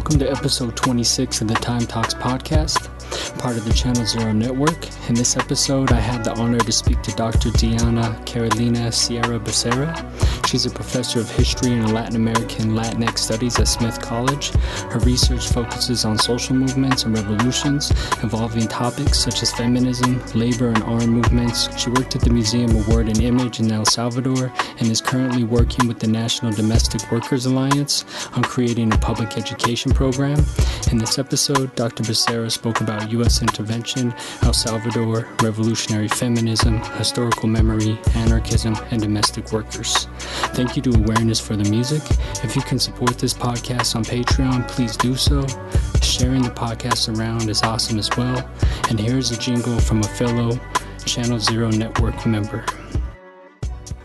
Welcome to episode 26 of the Time Talks podcast, part of the Channel Zero Network. In this episode, I had the honor to speak to Dr. Diana Carolina Sierra Becerra. She's a professor of history and Latin American Latinx studies at Smith College. Her research focuses on social movements and revolutions involving topics such as feminism, labor, and armed movements. She worked at the Museum of Word and Image in El Salvador and is currently working with the National Domestic Workers Alliance on creating a public education program. In this episode, Dr. Becerra spoke about U.S. intervention, El Salvador, revolutionary feminism, historical memory, anarchism, and domestic workers. Thank you to Awareness for the Music. If you can support this podcast on Patreon, please do so. Sharing the podcast around is awesome as well. And here's a jingle from a fellow Channel Zero Network member.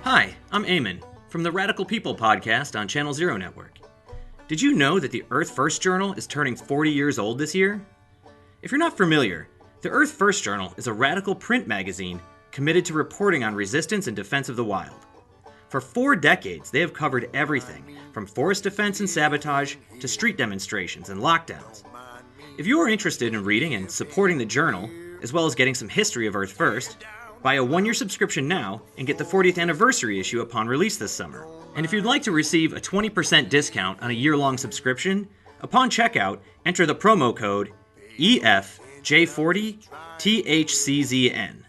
Hi, I'm Eamon from the Radical People podcast on Channel Zero Network. Did you know that the Earth First Journal is turning 40 years old this year? If you're not familiar, the Earth First Journal is a radical print magazine committed to reporting on resistance and defense of the wild. For 4 decades, they have covered everything from forest defense and sabotage to street demonstrations and lockdowns. If you are interested in reading and supporting the journal, as well as getting some history of Earth First, buy a 1-year subscription now and get the 40th anniversary issue upon release this summer. And if you'd like to receive a 20% discount on a year-long subscription, upon checkout, enter the promo code EFJ40THCZN.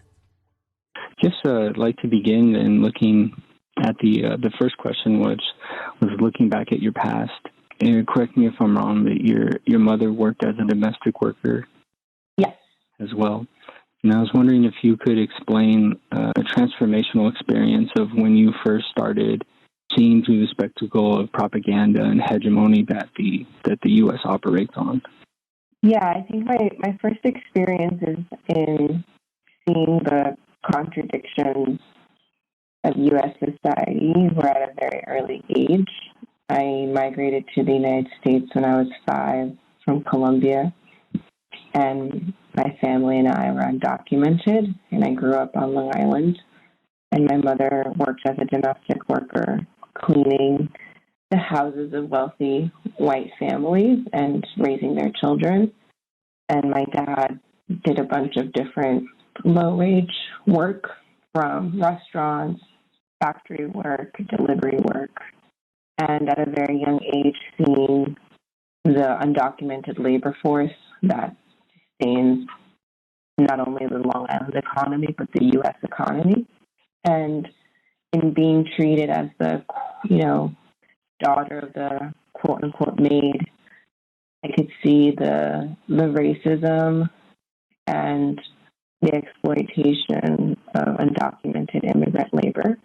I'd like to begin in looking at the first question, which was looking back at your past. And correct me if I'm wrong, that your mother worked as a domestic worker. Yes. As well. And I was wondering if you could explain a transformational experience of when you first started seeing through the spectacle of propaganda and hegemony that the U.S. operates on. Yeah, I think my first experience is in seeing the contradictions of U.S. society were at a very early age. I migrated to the United States when I was 5 from Colombia, and my family and I were undocumented, and I grew up on Long Island, and my mother worked as a domestic worker, cleaning the houses of wealthy white families and raising their children. And my dad did a bunch of different low-wage work, from restaurants, factory work, delivery work, and at a very young age seeing the undocumented labor force that sustains not only the Long Island economy, but the U.S. economy. And in being treated as the, daughter of the quote-unquote maid, I could see the racism and the exploitation of undocumented immigrant labor.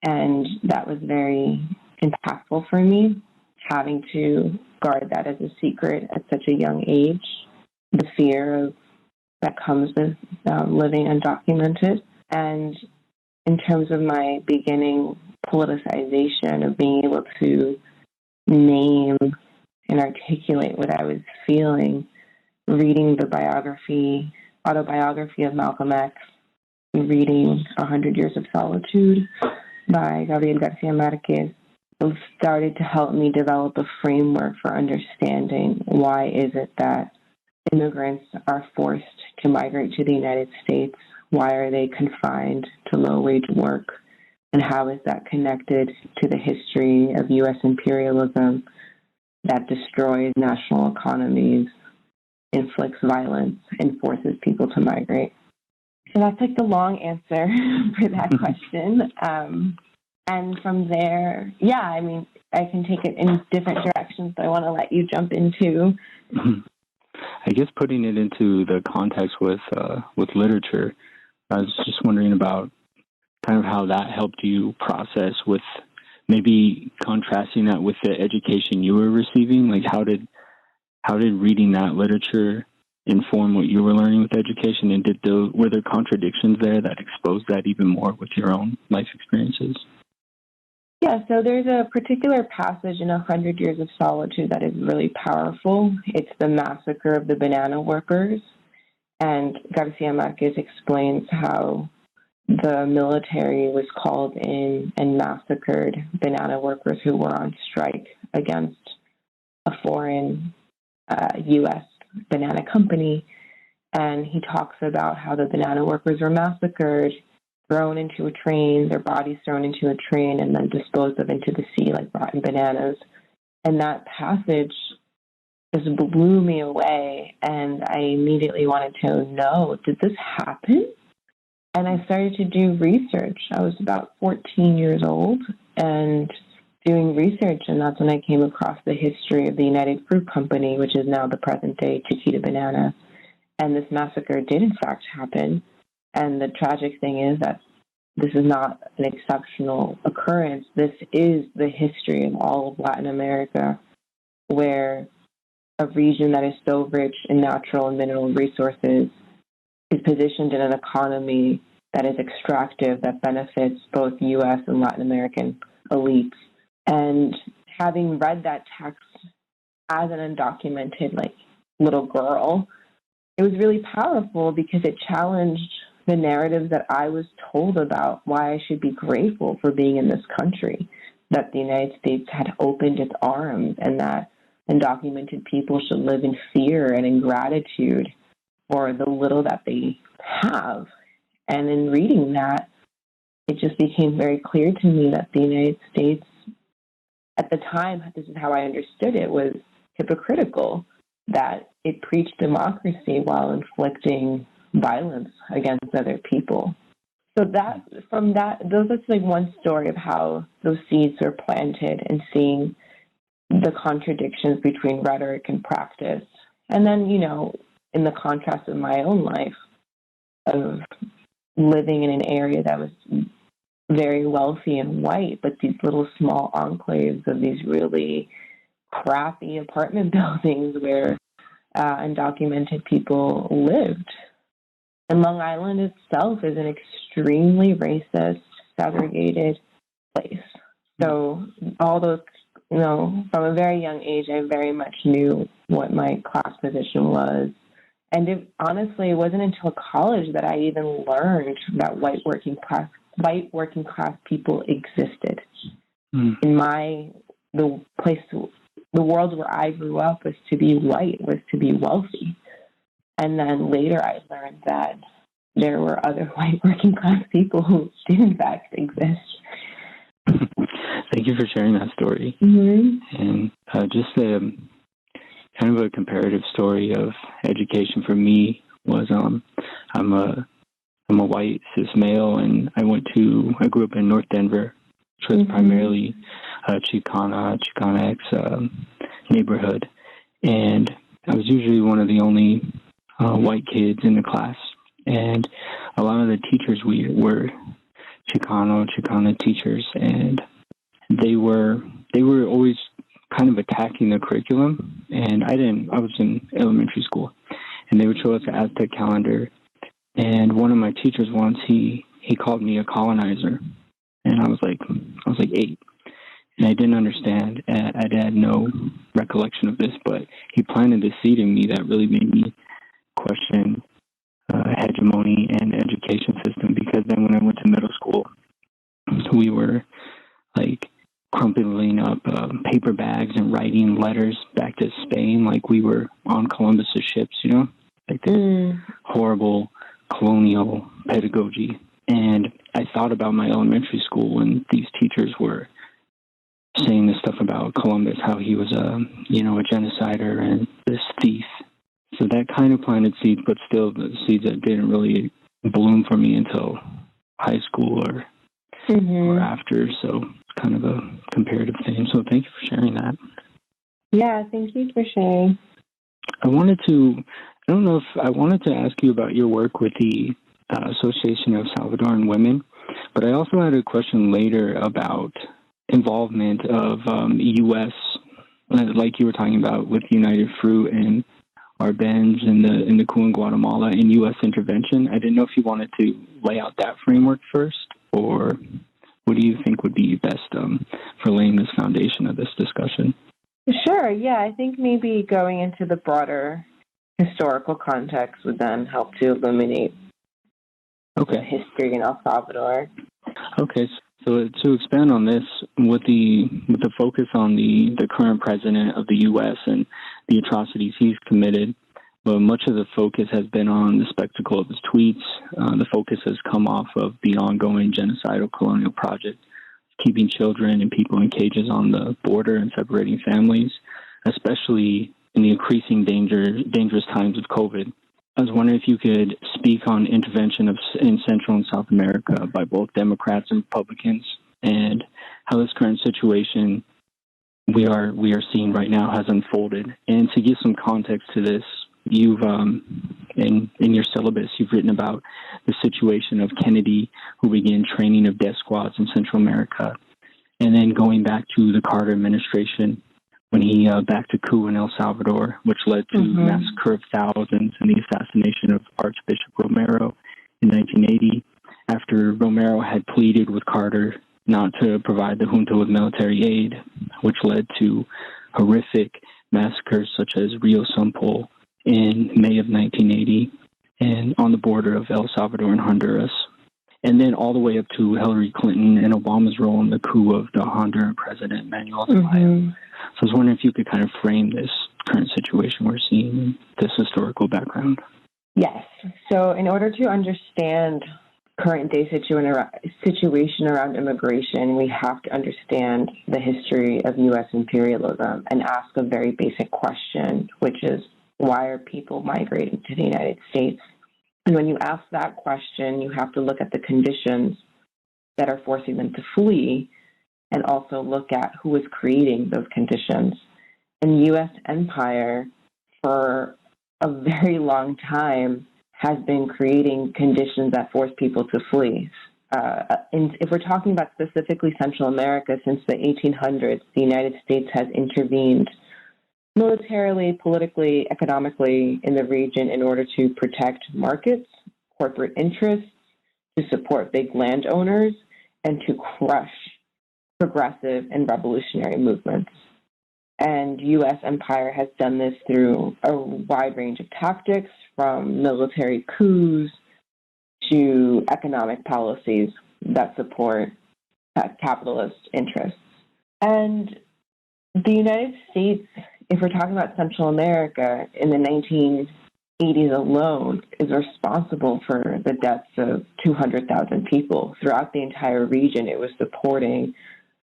And that was very impactful for me, having to guard that as a secret at such a young age, the fear that comes with living undocumented. And in terms of my beginning politicization of being able to name and articulate what I was feeling, reading the autobiography of Malcolm X, and reading 100 Years of Solitude by Gabriel Garcia Marquez, it started to help me develop a framework for understanding why is it that immigrants are forced to migrate to the United States. Why are they confined to low-wage work? And how is that connected to the history of U.S. imperialism that destroys national economies, inflicts violence, and forces people to migrate? So that's like the long answer for that question. And from there, I can take it in different directions, so I want to let you jump into. I guess putting it into the context with literature, I was just wondering about kind of how that helped you process, with maybe contrasting that with the education you were receiving. Like how did reading that literature inform what you were learning with education, and were there contradictions there that exposed that even more with your own life experiences? Yeah, so there's a particular passage in 100 Years of Solitude that is really powerful. It's the Massacre of the Banana Workers. And Garcia Marquez explains how the military was called in and massacred banana workers who were on strike against a foreign U.S. banana company. And he talks about how the banana workers were massacred, thrown into a train, their bodies thrown into a train, and then disposed of into the sea like rotten bananas. And that passage just blew me away, and I immediately wanted to know, did this happen? And I started to do research. I was about 14 years old and doing research, and that's when I came across the history of the United Fruit Company, which is now the present-day Chiquita Banana. And this massacre did, in fact, happen. And the tragic thing is that this is not an exceptional occurrence. This is the history of all of Latin America, where a region that is so rich in natural and mineral resources is positioned in an economy that is extractive, that benefits both U.S. and Latin American elites. And having read that text as an undocumented, little girl, it was really powerful because it challenged the narrative that I was told about why I should be grateful for being in this country, that the United States had opened its arms and that undocumented people should live in fear and in gratitude for the little that they have. And in reading that, it just became very clear to me that the United States, at the time, this is how I understood it, was hypocritical, that it preached democracy while inflicting violence against other people. So those are one story of how those seeds were planted and seeing the contradictions between rhetoric and practice. And then, in the contrast of my own life of living in an area that was very wealthy and white, but these little small enclaves of these really crappy apartment buildings where undocumented people lived. And Long Island itself is an extremely racist, segregated place. So all those, from a very young age, I very much knew what my class position was. And it wasn't until college that I even learned that white working class people existed. In the world where I grew up was to be white, was to be wealthy. And then later I learned that there were other white working class people who did in fact exist. Thank you for sharing that story. Mm-hmm. And just kind of a comparative story of education for me was I'm a white cis male, and I grew up in North Denver, which was primarily Chicana neighborhood, and I was usually one of the only white kids in the class, and a lot of the teachers were Chicana teachers, and they were always kind of attacking the curriculum, and I was in elementary school, and they would show us the Aztec calendar, and one of my teachers once, he called me a colonizer, and I was like 8, and I didn't understand, I had no recollection of this, but he planted the seed in me that really made me question hegemony and education system, because then when I went to middle school, we were crumpling up paper bags and writing letters back to Spain like we were on Columbus's ships, this horrible colonial pedagogy. And I thought about my elementary school when these teachers were saying this stuff about Columbus, how he was a genocider and this thief. So that kind of planted seeds, but still the seeds that didn't really bloom for me until high school or after. So it's kind of a comparative thing. So thank you for sharing that. Yeah, thank you for sharing. I wanted to ask you about your work with the Association of Salvadoran Women, but I also had a question later about involvement of U.S., like you were talking about with United Fruit and Arbenz in the coup in Guatemala, and U.S. intervention. I didn't know if you wanted to lay out that framework first, or what do you think would be best for laying this foundation of this discussion? Sure, yeah. I think maybe going into the broader historical context would then help to illuminate the history in El Salvador. Okay, So to expand on this, with the focus on the current president of the U.S. and the atrocities he's committed, but much of the focus has been on the spectacle of his tweets. The focus has come off of the ongoing genocidal colonial project, keeping children and people in cages on the border and separating families, especially in the increasing dangerous times of COVID. I was wondering if you could speak on intervention in Central and South America by both Democrats and Republicans, and how this current situation we are seeing right now has unfolded. And to give some context to this, you've in your syllabus you've written about the situation of Kennedy, who began training of death squads in Central America, and then going back to the Carter administration, when he backed a coup in El Salvador, which led to massacre of thousands and the assassination of Archbishop Romero in 1980, after Romero had pleaded with Carter not to provide the junta with military aid, which led to horrific massacres such as Rio Sampol in May of 1980 and on the border of El Salvador and Honduras. And then all the way up to Hillary Clinton and Obama's role in the coup of the Honduran president, Manuel Zelaya. So I was wondering if you could kind of frame this current situation we're seeing, this historical background. Yes. So in order to understand current-day situation around immigration, we have to understand the history of U.S. imperialism and ask a very basic question, which is, why are people migrating to the United States? And when you ask that question, you have to look at the conditions that are forcing them to flee and also look at who is creating those conditions. And the U.S. empire, for a very long time, has been creating conditions that force people to flee. And if we're talking about specifically Central America, since the 1800s, the United States has intervened militarily, politically, economically in the region in order to protect markets, corporate interests, to support big landowners, and to crush progressive and revolutionary movements. And U.S. empire has done this through a wide range of tactics, from military coups to economic policies that support capitalist interests. And the United States, if we're talking about Central America, in the 1980s alone, is responsible for the deaths of 200,000 people. Throughout the entire region, it was supporting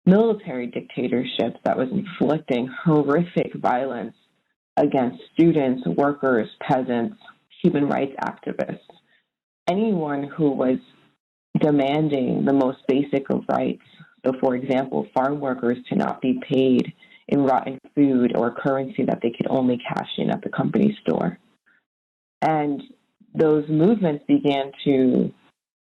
military dictatorships that was inflicting horrific violence against students, workers, peasants, human rights activists. Anyone who was demanding the most basic of rights, so for example, farm workers to not be paid in rotten food or currency that they could only cash in at the company store. And those movements began to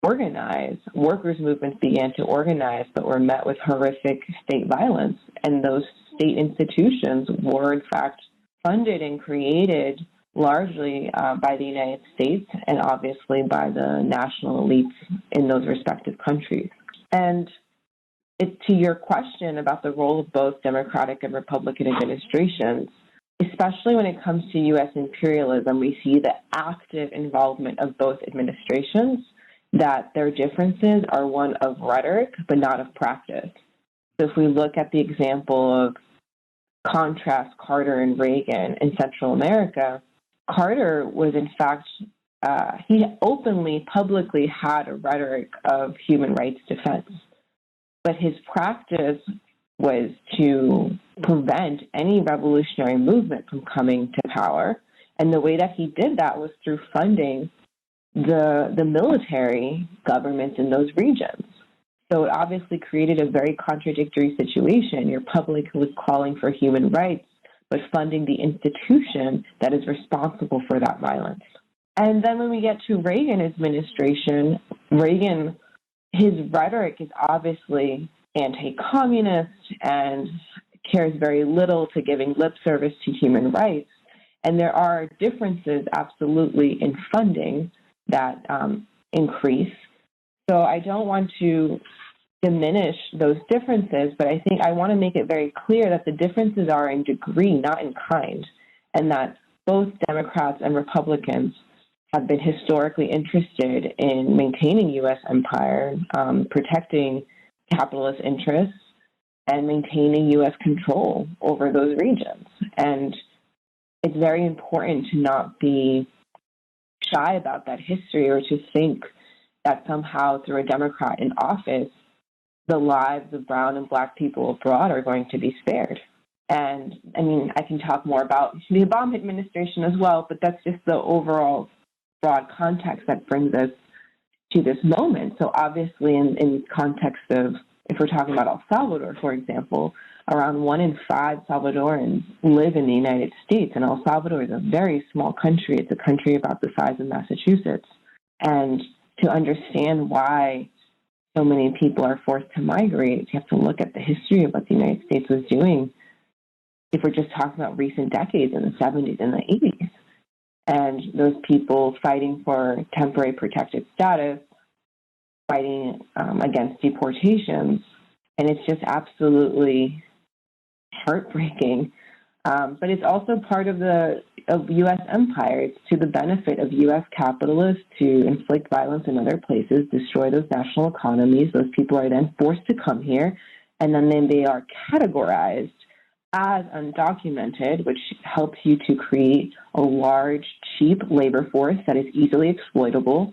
organize, workers' movements began to organize, but were met with horrific state violence. And those state institutions were, in fact, funded and created largely by the United States and obviously by the national elites in those respective countries. And to your question about the role of both Democratic and Republican administrations, especially when it comes to U.S. imperialism, we see the active involvement of both administrations, that their differences are one of rhetoric but not of practice. So if we look at the example of contrast Carter and Reagan in Central America, Carter was in fact, he openly, publicly had a rhetoric of human rights defense, but his practice was to prevent any revolutionary movement from coming to power. And the way that he did that was through funding the military governments in those regions. So it obviously created a very contradictory situation. Your public was calling for human rights, but funding the institution that is responsible for that violence. And then when we get to Reagan administration, Reagan, his rhetoric is obviously anti-communist and cares very little to giving lip service to human rights. And there are differences absolutely in funding that increase. So I don't want to diminish those differences, but I think I want to make it very clear that the differences are in degree, not in kind, and that both Democrats and Republicans have been historically interested in maintaining U.S. empire, protecting capitalist interests and maintaining U.S. control over those regions. And it's very important to not be shy about that history or to think that somehow through a Democrat in office, the lives of brown and black people abroad are going to be spared. And I mean, I can talk more about the Obama administration as well, but that's just the overall broad context that brings us to this moment. So obviously in context of, if we're talking about El Salvador, for example, around 1 in 5 Salvadorans live in the United States, and El Salvador is a very small country. It's a country about the size of Massachusetts. And to understand why so many people are forced to migrate, you have to look at the history of what the United States was doing, if we're just talking about recent decades in the 70s and the 80s. And those people fighting for temporary protected status, fighting against deportations, and it's just absolutely heartbreaking. But it's also part of the U.S. empire. It's to the benefit of U.S. capitalists to inflict violence in other places, destroy those national economies. Those people are then forced to come here, and then they are categorized as undocumented, which helps you to create a large, cheap labor force that is easily exploitable,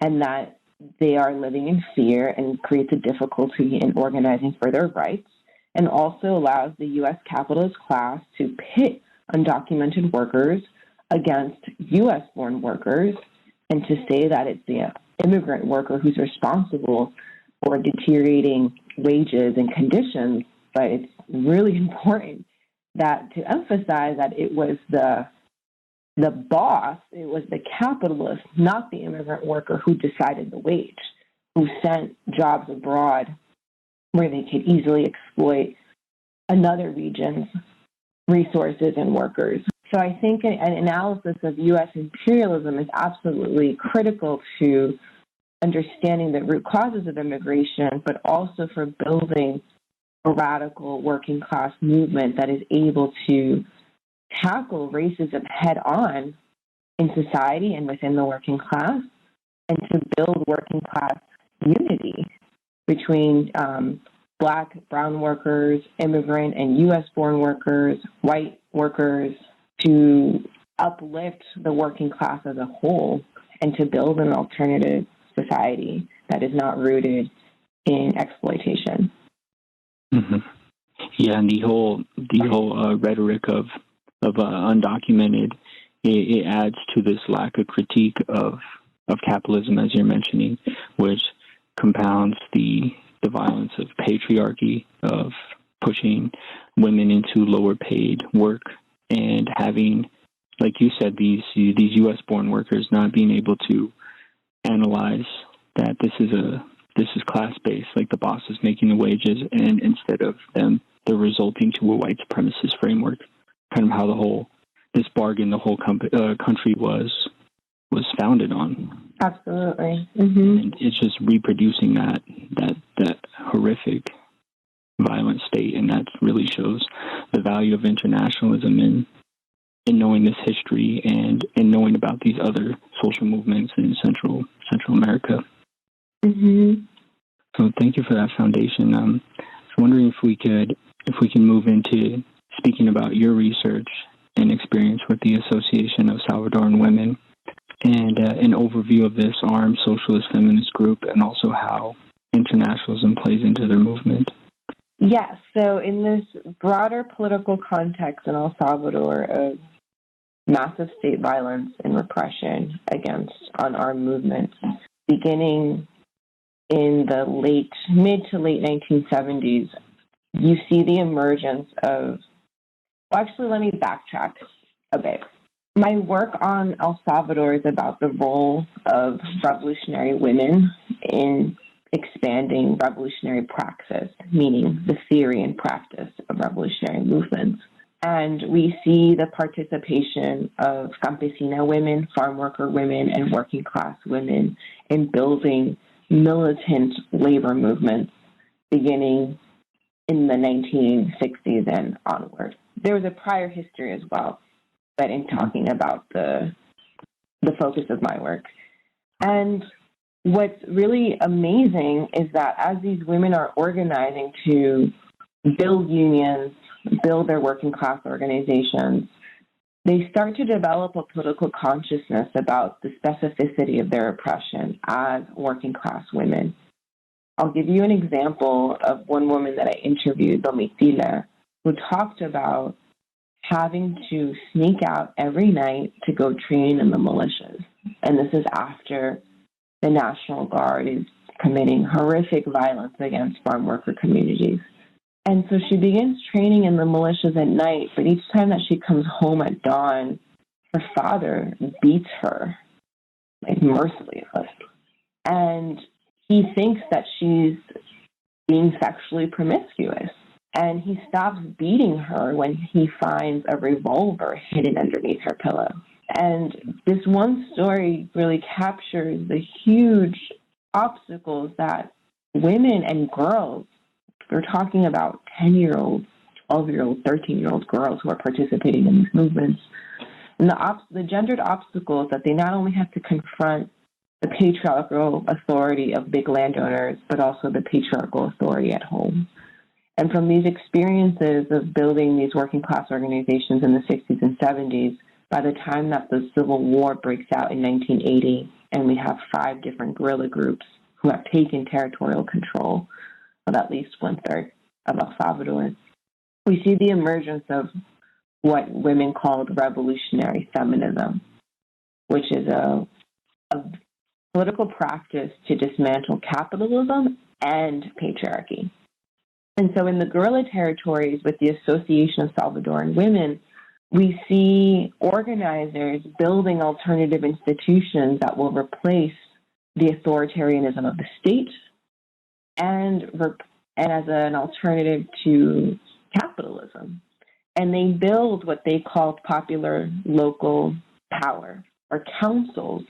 and that they are living in fear and creates a difficulty in organizing for their rights, and also allows the U.S. capitalist class to pit undocumented workers against U.S.-born workers, and to say that it's the immigrant worker who's responsible for deteriorating wages and conditions. But it's really important that to emphasize that it was the boss, it was the capitalist, not the immigrant worker, who decided the wage, who sent jobs abroad where they could easily exploit another region's resources and workers. So I think an analysis of U.S. imperialism is absolutely critical to understanding the root causes of immigration, but also for building a radical working class movement that is able to tackle racism head on in society and within the working class, and to build working class unity between Black, brown workers, immigrant and U.S.-born workers, white workers, to uplift the working class as a whole and to build an alternative society that is not rooted in exploitation. Mm-hmm. Yeah, and the whole rhetoric of undocumented, it adds to this lack of critique of capitalism, as you're mentioning, which compounds the violence of patriarchy, of pushing women into lower paid work, and having, like you said, these U.S. born workers not being able to analyze that this is class based, like the boss is making the wages, and instead of them, they're resulting to a white supremacist framework. Kind of how this bargain the whole country was founded on. Absolutely. Mm-hmm. And it's just reproducing that horrific, violent state, and that really shows the value of internationalism in knowing this history and knowing about these other social movements in Central America. Mm-hmm. So thank you for that foundation. I was wondering if we can move into speaking about your research and experience with the Association of Salvadoran Women, and an overview of this armed socialist feminist group, and also how internationalism plays into their movement. Yes, so in this broader political context in El Salvador of massive state violence and repression against unarmed movements, beginning in the mid to late 1970s, you see the emergence of, well, actually, let me backtrack a bit. My work on El Salvador is about the role of revolutionary women in expanding revolutionary praxis, meaning the theory and practice of revolutionary movements. And we see the participation of campesina women, farm worker women, and working class women in building militant labor movements beginning in the 1960s and onward. There was a prior history as well, but in talking about the focus of my work. And what's really amazing is that as these women are organizing to build unions, build their working class organizations, they start to develop a political consciousness about the specificity of their oppression as working class women. I'll give you an example of one woman that I interviewed, Domitila, who talked about having to sneak out every night to go train in the militias. And this is after the National Guard is committing horrific violence against farm worker communities. And so she begins training in the militias at night, but each time that she comes home at dawn, her father beats her, like mercilessly. And he thinks that she's being sexually promiscuous. And he stops beating her when he finds a revolver hidden underneath her pillow. And this one story really captures the huge obstacles that women and girls, we're talking about 10-year-olds, 12-year-olds, 13-year-old girls who are participating in these movements, and the gendered obstacles that they not only have to confront the patriarchal authority of big landowners, but also the patriarchal authority at home. And from these experiences of building these working class organizations in the 60s and 70s, by the time that the Civil War breaks out in 1980, and we have 5 different guerrilla groups who have taken territorial control of at least 1/3 of El Salvador, we see the emergence of what women called revolutionary feminism, which is a political practice to dismantle capitalism and patriarchy. And so in the guerrilla territories with the Association of Salvadoran Women, we see organizers building alternative institutions that will replace the authoritarianism of the state and as an alternative to capitalism. And they build what they called popular local power, or councils,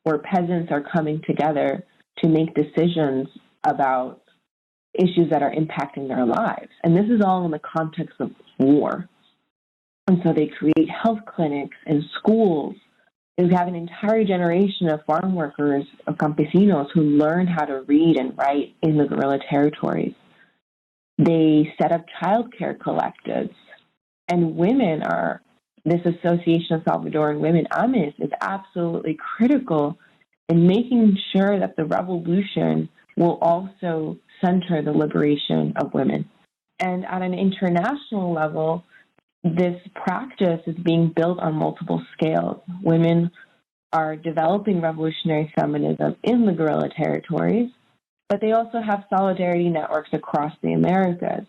where peasants are coming together to make decisions about issues that are impacting their lives. And this is all in the context of war. And so they create health clinics and schools. They have an entire generation of farm workers, of campesinos, who learn how to read and write in the guerrilla territories. They set up childcare collectives. And this Association of Salvadoran Women, AMIS, is absolutely critical in making sure that the revolution will also center the liberation of women. And at an international level, this practice is being built on multiple scales. Women are developing revolutionary feminism in the guerrilla territories, but they also have solidarity networks across the Americas.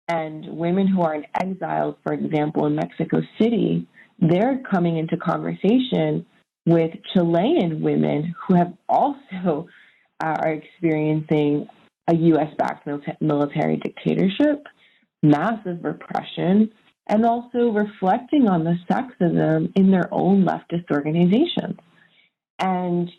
And women who are in exile, for example, in Mexico City, they're coming into conversation with Chilean women who have also are experiencing a U.S.-backed military dictatorship, massive repression, and also reflecting on the sexism in their own leftist organizations. And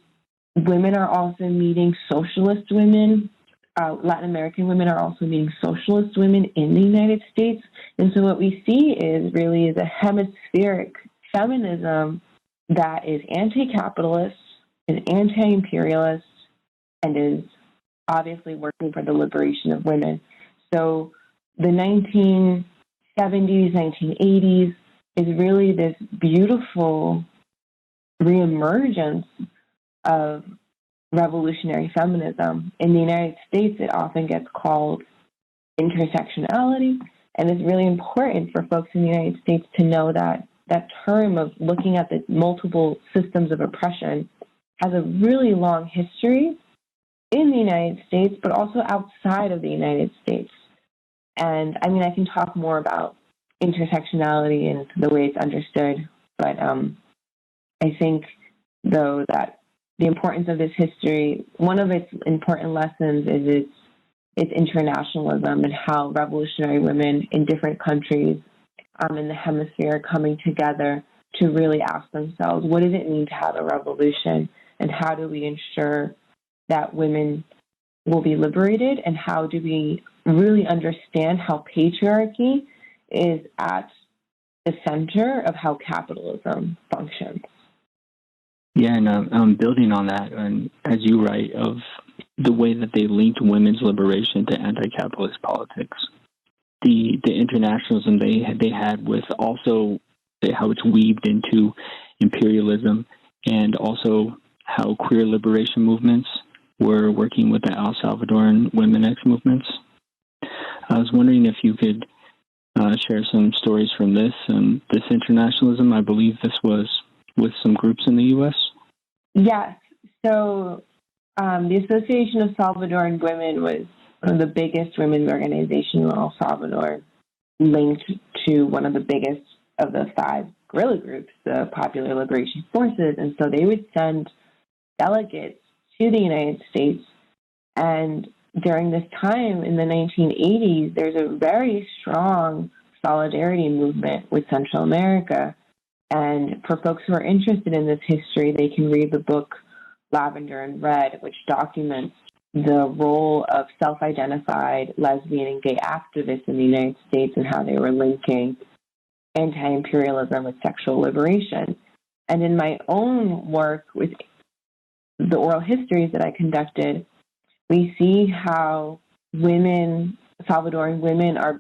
women are also meeting socialist women. Latin American women are also meeting socialist women in the United States. And so what we see is a hemispheric feminism that is anti-capitalist, is anti-imperialist, and is obviously working for the liberation of women. So the 1970s, 1980s is really this beautiful reemergence of revolutionary feminism. In the United States, it often gets called intersectionality, and it's really important for folks in the United States to know that that term of looking at the multiple systems of oppression has a really long history in the United States, but also outside of the United States. And I mean, I can talk more about intersectionality and the way it's understood, but I think, though, that the importance of this history, one of its important lessons is its internationalism and how revolutionary women in different countries in the hemisphere are coming together to really ask themselves, what does it mean to have a revolution, and how do we ensure that women will be liberated, and how do we really understand how patriarchy is at the center of how capitalism functions. Yeah, and I'm building on that, and as you write, of the way that they linked women's liberation to anti-capitalist politics. The internationalism they had with also how it's weaved into imperialism, and also how queer liberation movements were working with the El Salvadoran women X movements. I was wondering if you could share some stories from this internationalism. I believe this was with some groups in the U.S. Yes. So the Association of Salvadoran Women was one of the biggest women's organizations in El Salvador, linked to one of the biggest of the 5 guerrilla groups, the Popular Liberation Forces. And so they would send delegates to the United States. And during this time in the 1980s, there's a very strong solidarity movement with Central America. And for folks who are interested in this history, they can read the book Lavender and Red, which documents the role of self-identified lesbian and gay activists in the United States and how they were linking anti-imperialism with sexual liberation. And in my own work with the oral histories that I conducted, we see how women, Salvadoran women, are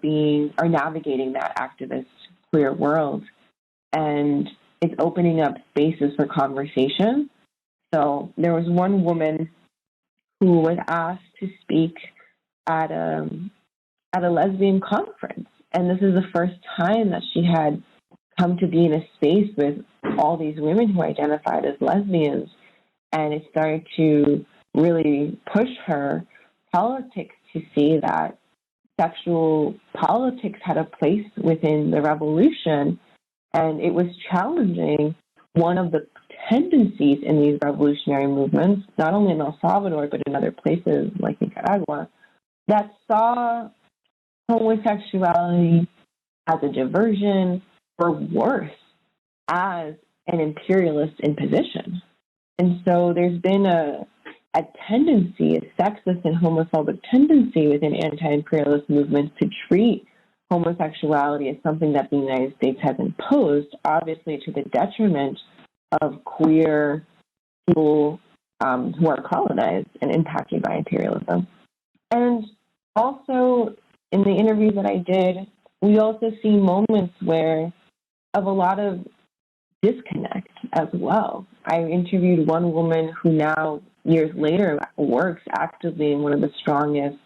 navigating that activist queer world. And it's opening up spaces for conversation. So there was one woman who was asked to speak at a lesbian conference. And this is the first time that she had come to be in a space with all these women who identified as lesbians. And it started to really push her politics to see that sexual politics had a place within the revolution. And it was challenging one of the tendencies in these revolutionary movements, not only in El Salvador, but in other places like Nicaragua, that saw homosexuality as a diversion, or worse, as an imperialist imposition. And so there's been a tendency, a sexist and homophobic tendency within anti-imperialist movements to treat homosexuality as something that the United States has imposed, obviously to the detriment of queer people who are colonized and impacted by imperialism. And also, in the interviews that I did, we also see moments of a lot of disconnect as well. I interviewed one woman who now, years later, works actively in one of the strongest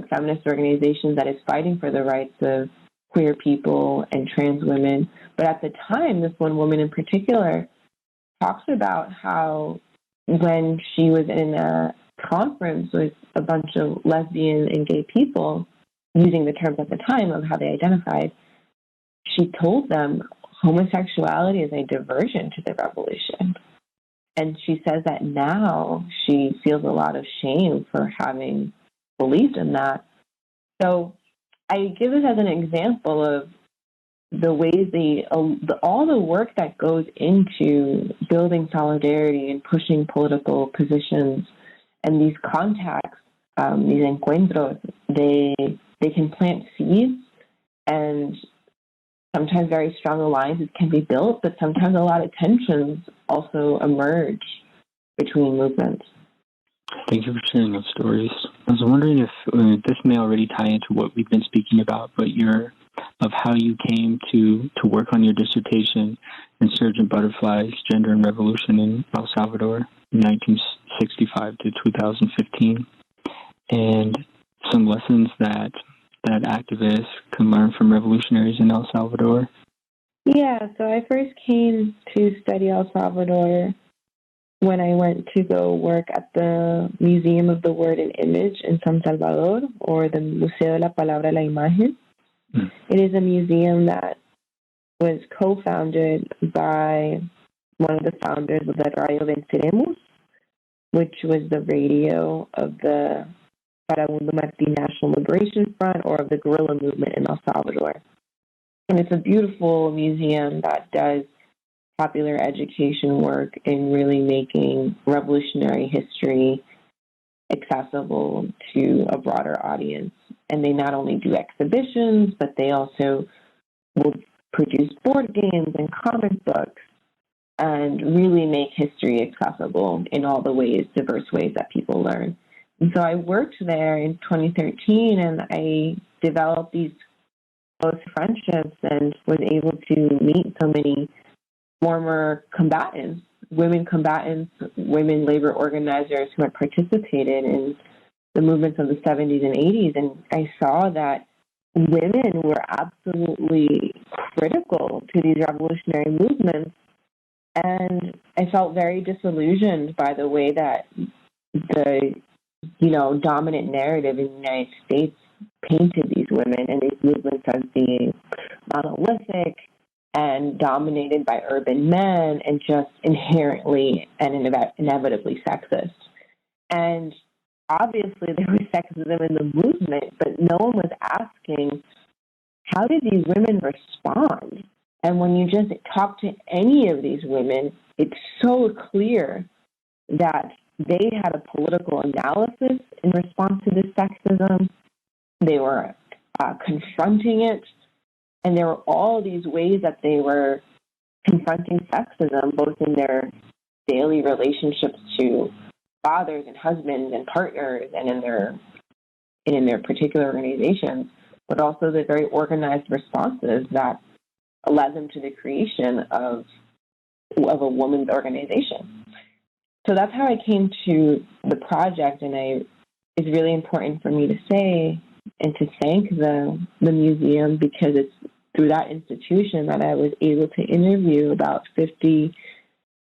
feminist organizations that is fighting for the rights of queer people and trans women. But at the time, this one woman in particular talks about how when she was in a conference with a bunch of lesbian and gay people, using the terms at the time of how they identified, she told them homosexuality is a diversion to the revolution. And she says that now she feels a lot of shame for having believed in that. So I give this as an example of the ways all the work that goes into building solidarity and pushing political positions, and these contacts, these encuentros, they can plant seeds, and sometimes very strong alliances can be built, but sometimes a lot of tensions also emerge between movements. Thank you for sharing those stories. I was wondering if this may already tie into what we've been speaking about, but of how you came to work on your dissertation, Insurgent Butterflies, Gender and Revolution in El Salvador, 1965 to 2015, and some lessons that activists can learn from revolutionaries in El Salvador. Yeah, so I first came to study El Salvador when I went to go work at the Museum of the Word and Image in San Salvador, or the Museo de la Palabra y la Imagen. Mm. It is a museum that was co-founded by one of the founders of the Radio Venceremos, which was the radio of the Farabundo Martí National Liberation Front, or of the guerrilla movement in El Salvador. And it's a beautiful museum that does popular education work in really making revolutionary history accessible to a broader audience. And they not only do exhibitions, but they also will produce board games and comic books and really make history accessible in all the ways, diverse ways that people learn. And so I worked there in 2013, and I developed these close friendships and was able to meet so many former combatants, women labor organizers who had participated in the movements of the 70s and 80s. And I saw that women were absolutely critical to these revolutionary movements. And I felt very disillusioned by the way that the, dominant narrative in the United States painted these women and these movements as being monolithic and dominated by urban men and just inherently and inevitably sexist. And obviously there was sexism in the movement, but no one was asking, how did these women respond? And when you just talk to any of these women, it's so clear that they had a political analysis in response to this sexism. They were confronting it. And there were all these ways that they were confronting sexism, both in their daily relationships to fathers and husbands and partners and in their particular organizations, but also the very organized responses that led them to the creation of a women's organization. So that's how I came to the project, and it's really important for me to say and to thank the museum, because it's through that institution that I was able to interview about 50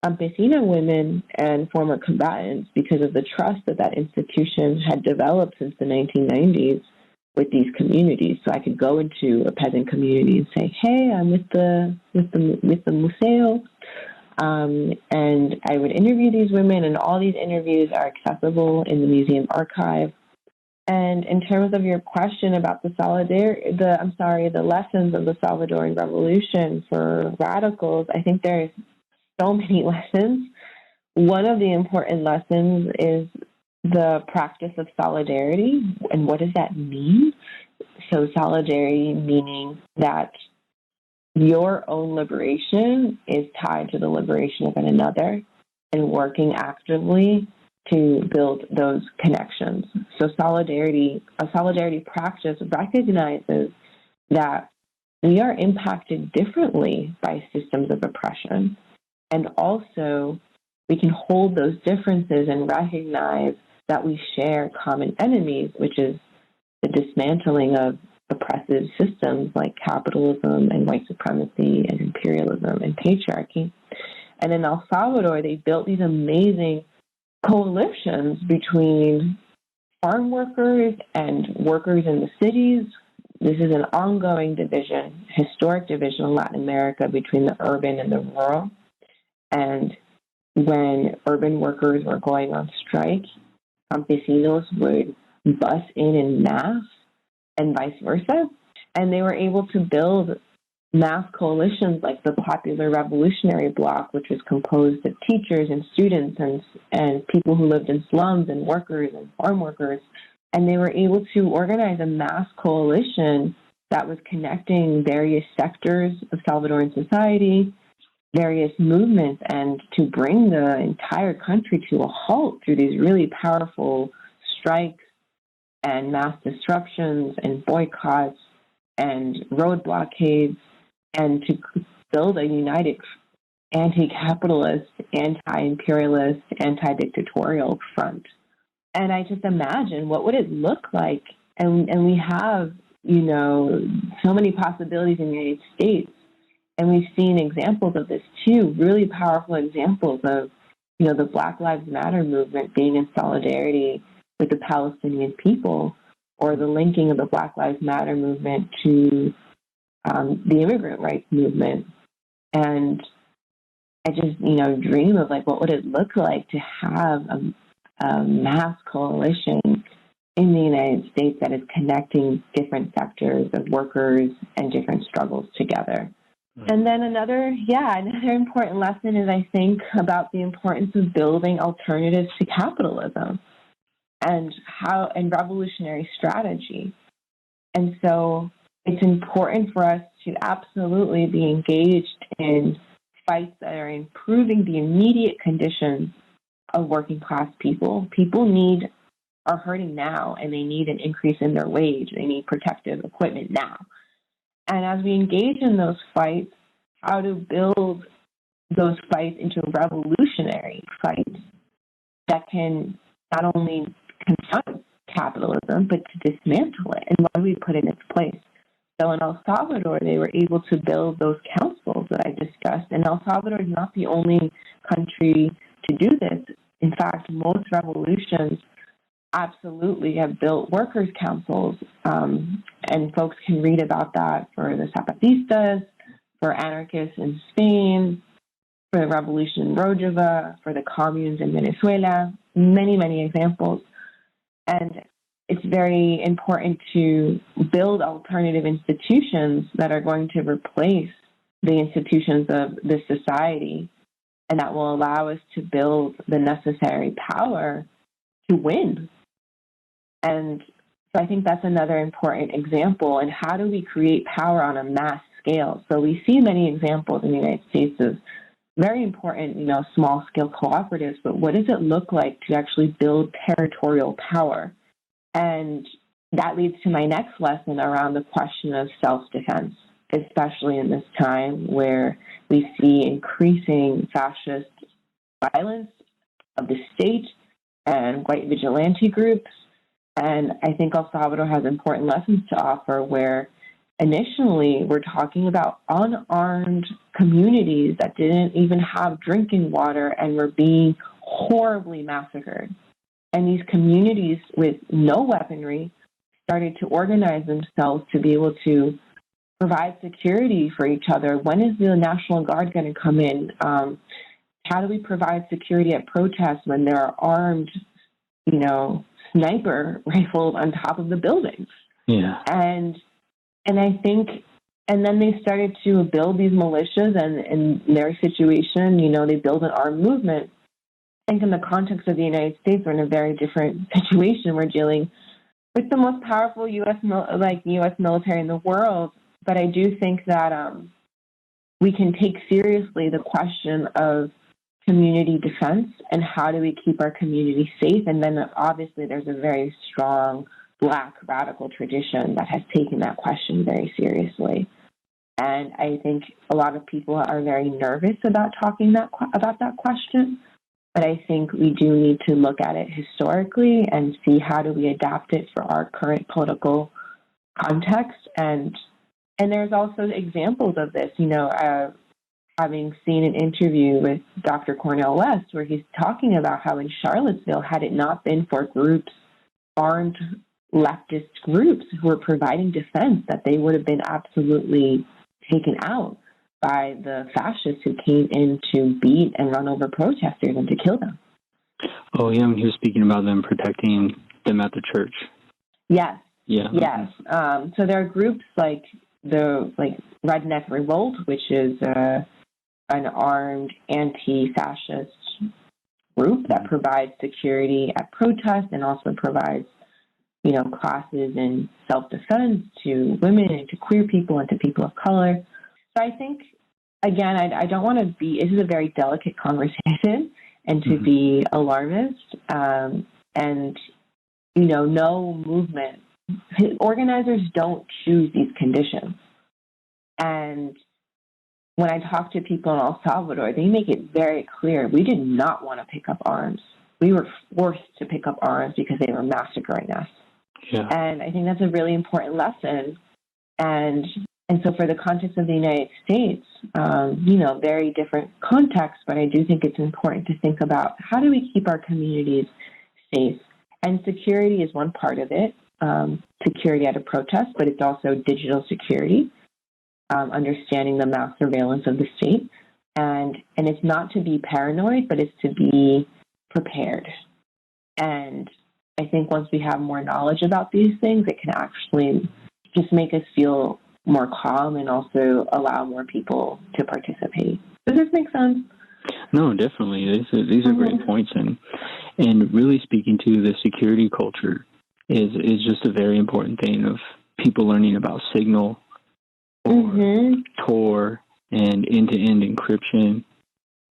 campesina women and former combatants, because of the trust that institution had developed since the 1990s with these communities. So I could go into a peasant community and say, "Hey, I'm with the museo," and I would interview these women, and all these interviews are accessible in the museum archive. And in terms of your question about the lessons of the Salvadoran Revolution for radicals, I think there's so many lessons. One of the important lessons is the practice of solidarity. And what does that mean? So solidarity meaning that your own liberation is tied to the liberation of another, and working actively to build those connections. So a solidarity practice recognizes that we are impacted differently by systems of oppression. And also, we can hold those differences and recognize that we share common enemies, which is the dismantling of oppressive systems like capitalism and white supremacy and imperialism and patriarchy. And in El Salvador, they built these amazing coalitions between farm workers and workers in the cities. This is an ongoing division, historic division in Latin America between the urban and the rural. And when urban workers were going on strike, campesinos would bus in mass and vice versa. And they were able to build mass coalitions like the Popular Revolutionary Bloc, which was composed of teachers and students and people who lived in slums and workers and farm workers. And they were able to organize a mass coalition that was connecting various sectors of Salvadoran society, various movements, and to bring the entire country to a halt through these really powerful strikes and mass disruptions and boycotts and road blockades, and to build a united anti-capitalist, anti-imperialist, anti-dictatorial front. And I just imagine, what would it look like? And we have, so many possibilities in the United States. And we've seen examples of this too, really powerful examples of, the Black Lives Matter movement being in solidarity with the Palestinian people, or the linking of the Black Lives Matter movement to the immigrant rights movement. And I just, dream of what would it look like to have a mass coalition in the United States that is connecting different sectors of workers and different struggles together. And then another important lesson is, I think, about the importance of building alternatives to capitalism and revolutionary strategy. And so it's important for us to absolutely be engaged in fights that are improving the immediate conditions of working class people. People are hurting now, and they need an increase in their wage. They need protective equipment now. And as we engage in those fights, how to build those fights into revolutionary fights that can not only confront capitalism, but to dismantle it, and what do we put in its place? So in El Salvador, they were able to build those councils that I discussed. And El Salvador is not the only country to do this. In fact, most revolutions absolutely have built workers' councils, and folks can read about that for the Zapatistas, for anarchists in Spain, for the revolution in Rojava, for the communes in Venezuela, many, many examples. And it's very important to build alternative institutions that are going to replace the institutions of this society, and that will allow us to build the necessary power to win. And so I think that's another important example. And how do we create power on a mass scale? So we see many examples in the United States of very important, small-scale cooperatives, but what does it look like to actually build territorial power? And that leads to my next lesson around the question of self-defense, especially in this time where we see increasing fascist violence of the state and white vigilante groups. And I think El Salvador has important lessons to offer where initially we're talking about unarmed communities that didn't even have drinking water and were being horribly massacred. And these communities with no weaponry started to organize themselves to be able to provide security for each other. When is the National Guard going to come in? How do we provide security at protests when there are armed, sniper rifles on top of the buildings? Yeah. And I think, and then they started to build these militias, and in their situation, they build an armed movement. I think in the context of the United States, we're in a very different situation. We're dealing with the most powerful U.S. military in the world. But I do think that we can take seriously the question of community defense and how do we keep our community safe. And then obviously there's a very strong Black radical tradition that has taken that question very seriously. And I think a lot of people are very nervous about talking about that question. But I think we do need to look at it historically and see how do we adapt it for our current political context. And there's also examples of this, having seen an interview with Dr. Cornel West where he's talking about how in Charlottesville, had it not been for armed leftist groups who were providing defense, that they would have been absolutely taken out by the fascists who came in to beat and run over protesters and to kill them. Oh, yeah, when he was speaking about them protecting them at the church. Yes. Yeah. Yes. So there are groups like the Redneck Revolt, which is an armed anti-fascist group that provides security at protests and also provides, classes in self-defense to women and to queer people and to people of color. So I think, again, I don't want to this is a very delicate conversation and to be alarmist. And, no movement, organizers don't choose these conditions. And when I talk to people in El Salvador, they make it very clear we did not want to pick up arms. We were forced to pick up arms because they were massacring us. Yeah. And I think that's a really important lesson. And so for the context of the United States, very different context, but I do think it's important to think about how do we keep our communities safe? And security is one part of it, security at a protest, but it's also digital security, understanding the mass surveillance of the state. And it's not to be paranoid, but it's to be prepared. And I think once we have more knowledge about these things, it can actually just make us feel more calm and also allow more people to participate. Does this make sense? No, definitely. These are great points. And really speaking to the security culture is just a very important thing of people learning about Signal or Tor and end-to-end encryption.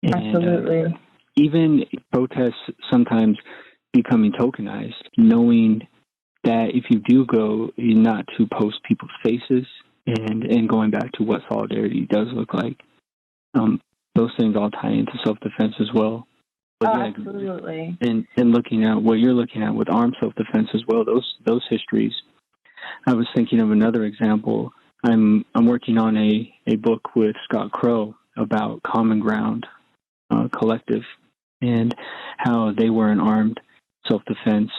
And, Absolutely. Even protests sometimes becoming tokenized, knowing that if you do go, not to post people's faces, and going back to what solidarity does look like. Those things all tie into self-defense as well. But absolutely. And looking at what you're looking at with armed self-defense as well, those histories. I was thinking of another example. I'm working on a book with Scott Crow about Common Ground Collective and how they were an armed self-defense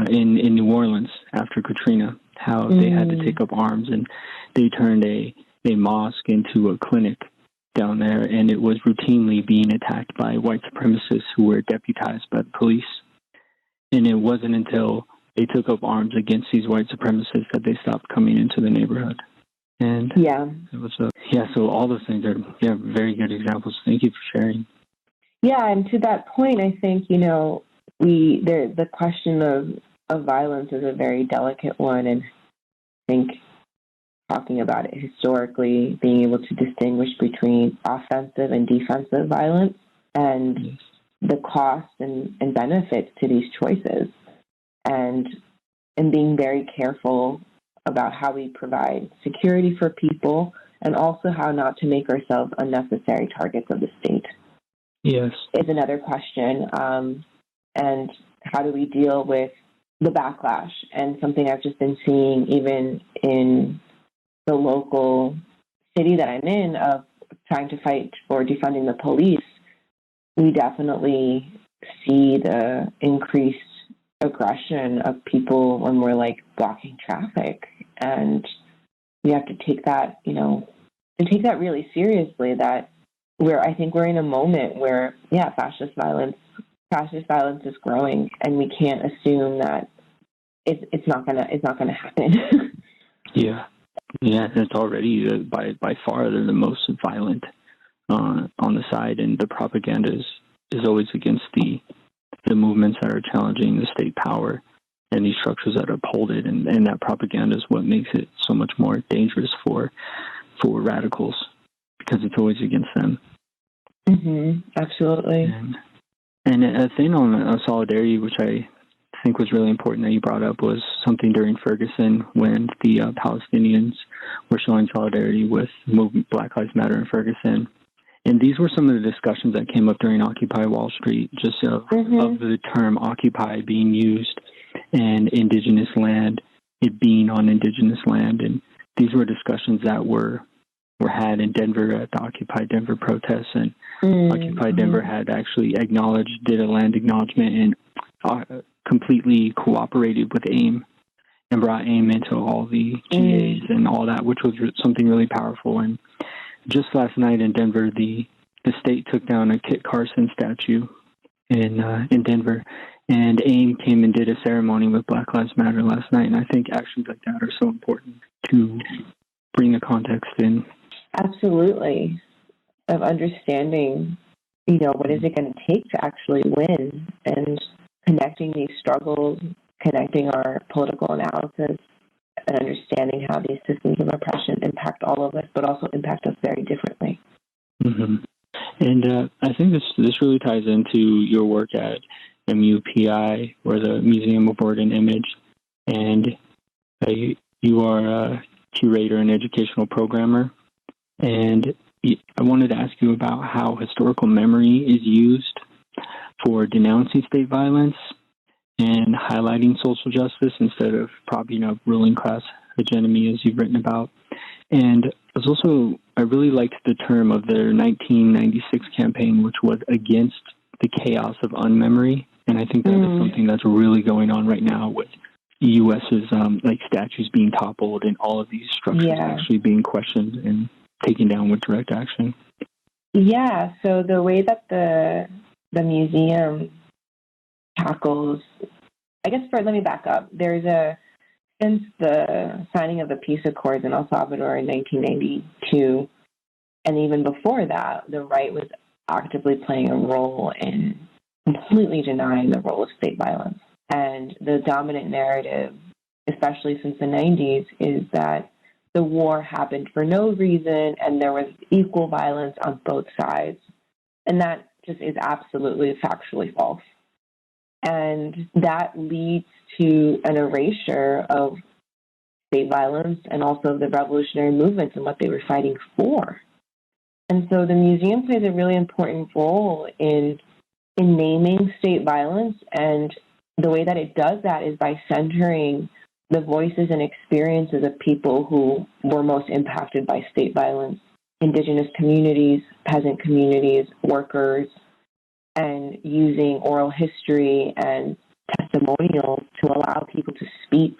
in New Orleans after Katrina, how they had to take up arms, and they turned a mosque into a clinic down there, and it was routinely being attacked by white supremacists who were deputized by the police. And it wasn't until they took up arms against these white supremacists that they stopped coming into the neighborhood. And it was so all those things are very good examples. Thank you for sharing. Yeah, and to that point, I think the question of violence is a very delicate one, and I think talking about it historically, being able to distinguish between offensive and defensive violence and the costs and benefits to these choices, and being very careful about how we provide security for people and also how not to make ourselves unnecessary targets of the state. Yes. Is another question. And how do we deal with the backlash? And something I've just been seeing even in the local city that I'm in of trying to fight for defunding the police, we definitely see the increased aggression of people when we're like blocking traffic. And we have to take that, really seriously, that I think we're in a moment where, fascist violence is growing, and we can't assume that it's not gonna happen. Yeah, it's already by far they're the most violent on the side, and the propaganda is always against the movements that are challenging the state power and these structures that uphold it, and that propaganda is what makes it so much more dangerous for radicals, because it's always against them. Absolutely. And a thing on solidarity, which I think was really important that you brought up, was something during Ferguson when the Palestinians were showing solidarity with movement Black Lives Matter in Ferguson. And these were some of the discussions that came up during Occupy Wall Street, just of the term Occupy being used and indigenous land, it being on indigenous land. And these were discussions that were had in Denver at the Occupy Denver protests, and Occupy Denver had actually did a land acknowledgement and completely cooperated with AIM and brought AIM into all the GAs and all that, which was something really powerful. And just last night in Denver, the state took down a Kit Carson statue in Denver, and AIM came and did a ceremony with Black Lives Matter last night. And I think actions like that are so important to bring the context in. Absolutely. Of understanding, what is it going to take to actually win, and connecting these struggles, connecting our political analysis, and understanding how these systems of oppression impact all of us, but also impact us very differently. And I think this really ties into your work at MUPI, or the Museum of Word and Image, and you are a curator and educational programmer. And I wanted to ask you about how historical memory is used for denouncing state violence and highlighting social justice instead of propping up ruling class hegemony, as you've written about. And I really liked the term of their 1996 campaign, which was against the chaos of unmemory. And I think that is something that's really going on right now with the U.S.'s statues being toppled and all of these structures actually being questioned and taken down with direct action. Yeah, so the way that the museum tackles, let me back up. Since the signing of the peace accords in El Salvador in 1992, and even before that, the right was actively playing a role in completely denying the role of state violence. And the dominant narrative, especially since the 90s, is that the war happened for no reason and there was equal violence on both sides. And that just is absolutely factually false. And that leads to an erasure of state violence and also the revolutionary movements and what they were fighting for. And so the museum plays a really important role in naming state violence, and the way that it does that is by centering the voices and experiences of people who were most impacted by state violence: indigenous communities, peasant communities, workers, and using oral history and testimonials to allow people to speak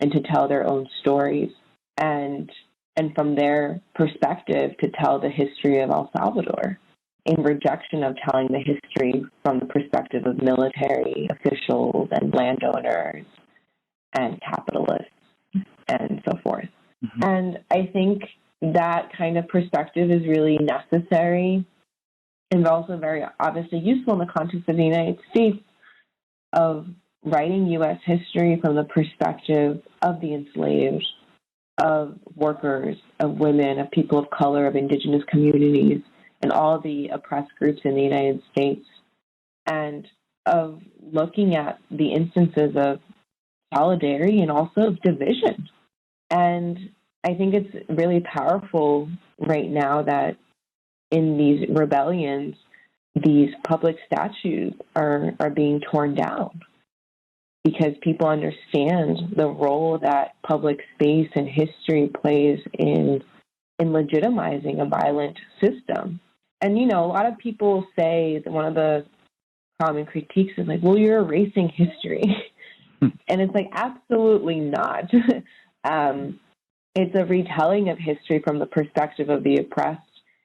and to tell their own stories, and from their perspective to tell the history of El Salvador, in rejection of telling the history from the perspective of military officials and landowners and capitalists and so forth. Mm-hmm. And I think that kind of perspective is really necessary and also very obviously useful in the context of the United States, of writing U.S. history from the perspective of the enslaved, of workers, of women, of people of color, of indigenous communities, and all the oppressed groups in the United States, and of looking at the instances of solidarity and also of division. And I think it's really powerful right now that in these rebellions, these public statues are being torn down, because people understand the role that public space and history plays in legitimizing a violent system. And, you know, a lot of people say that one of the common critiques is like, well, you're erasing history. And it's like, absolutely not. It's a retelling of history from the perspective of the oppressed.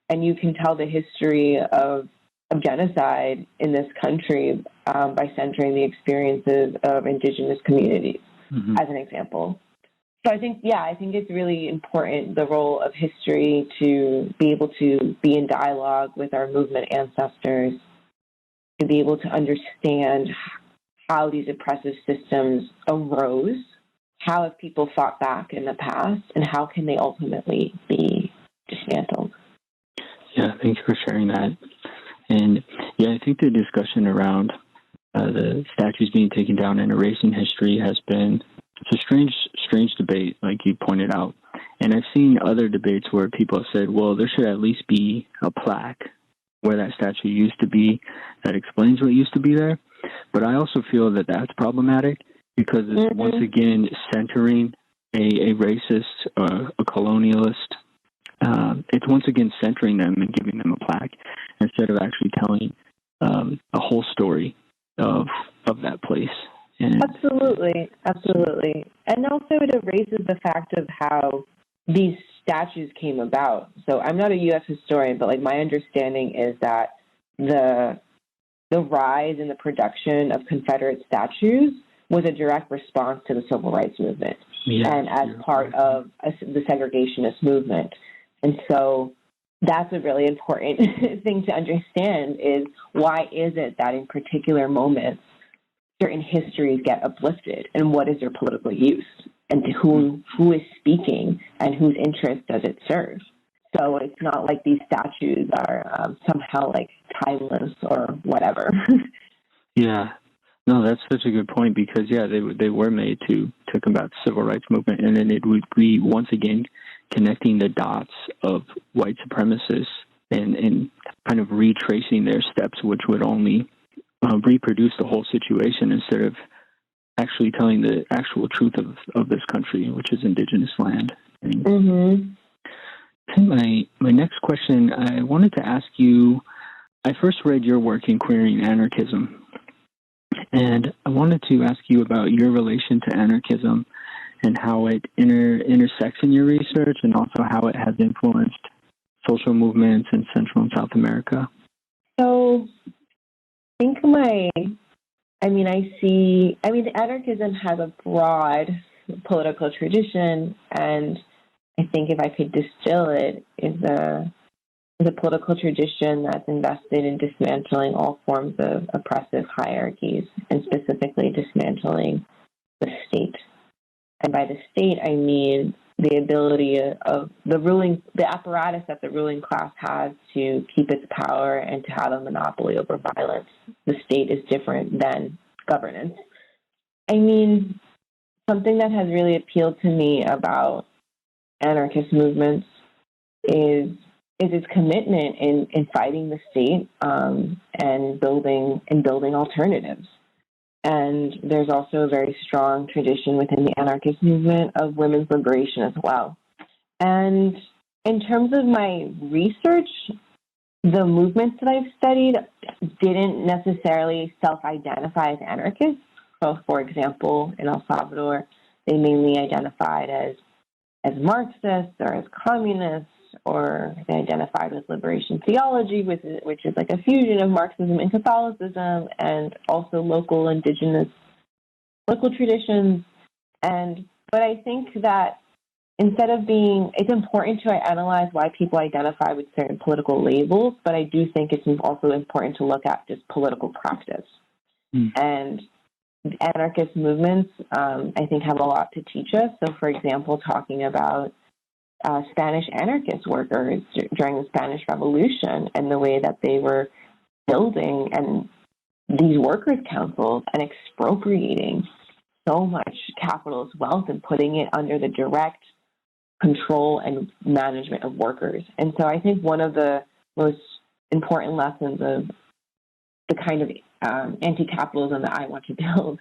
And you can tell the history of genocide in this country by centering the experiences of indigenous communities, mm-hmm. as an example. So I think it's really important, the role of history, to be able to be in dialogue with our movement ancestors, to be able to understand how these oppressive systems arose, how have people fought back in the past, and how can they ultimately be dismantled. Yeah, thanks for sharing that. And yeah, I think the discussion around the statues being taken down and erasing history has been a strange debate, like you pointed out. And I've seen other debates where people have said, well, there should at least be a plaque where that statue used to be that explains what used to be there. But I also feel that that's problematic because it's mm-hmm. once again centering a racist, a colonialist. It's once again centering them and giving them a plaque instead of actually telling a whole story of that place. And Absolutely. And also it erases the fact of how these statues came about. So I'm not a U.S. historian, but like my understanding is that the rise in the production of Confederate statues was a direct response to the Civil Rights Movement, and as part of the segregationist movement. And so that's a really important thing to understand, is why is it that in particular moments certain histories get uplifted, and what is their political use, and who is speaking, and whose interest does it serve? So it's not like these statues are somehow like timeless or whatever. Yeah. No, that's such a good point, because, they were made to combat the civil rights movement, and then it would be, once again, connecting the dots of white supremacists and kind of retracing their steps, which would only reproduce the whole situation instead of actually telling the actual truth of this country, which is indigenous land. Mm-hmm. My next question, I wanted to ask you, I first read your work in Queering Anarchism, and I wanted to ask you about your relation to anarchism and how it intersects in your research, and also how it has influenced social movements in Central and South America. So I think anarchism has a broad political tradition, and I think if I could distill it, is a political tradition that's invested in dismantling all forms of oppressive hierarchies, and specifically dismantling the state. And by the state, I mean the ability of the apparatus that the ruling class has to keep its power and to have a monopoly over violence. The state is different than governance. I mean, something that has really appealed to me about anarchist movements is its commitment in fighting the state and building alternatives. And there's also a very strong tradition within the anarchist movement of women's liberation as well. And in terms of my research, the movements that I've studied didn't necessarily self-identify as anarchists. So, for example, in El Salvador, they mainly identified as Marxists or as communists, or they identified with liberation theology, which is like a fusion of Marxism and Catholicism, and also local traditions. But I think that it's important to analyze why people identify with certain political labels, but I do think it's also important to look at just political practice. And anarchist movements, I think, have a lot to teach us. So, for example, talking about Spanish anarchist workers during the Spanish Revolution and the way that they were building and these workers' councils and expropriating so much capitalist wealth and putting it under the direct control and management of workers. And so I think one of the most important lessons of the kind of anti-capitalism that I want to build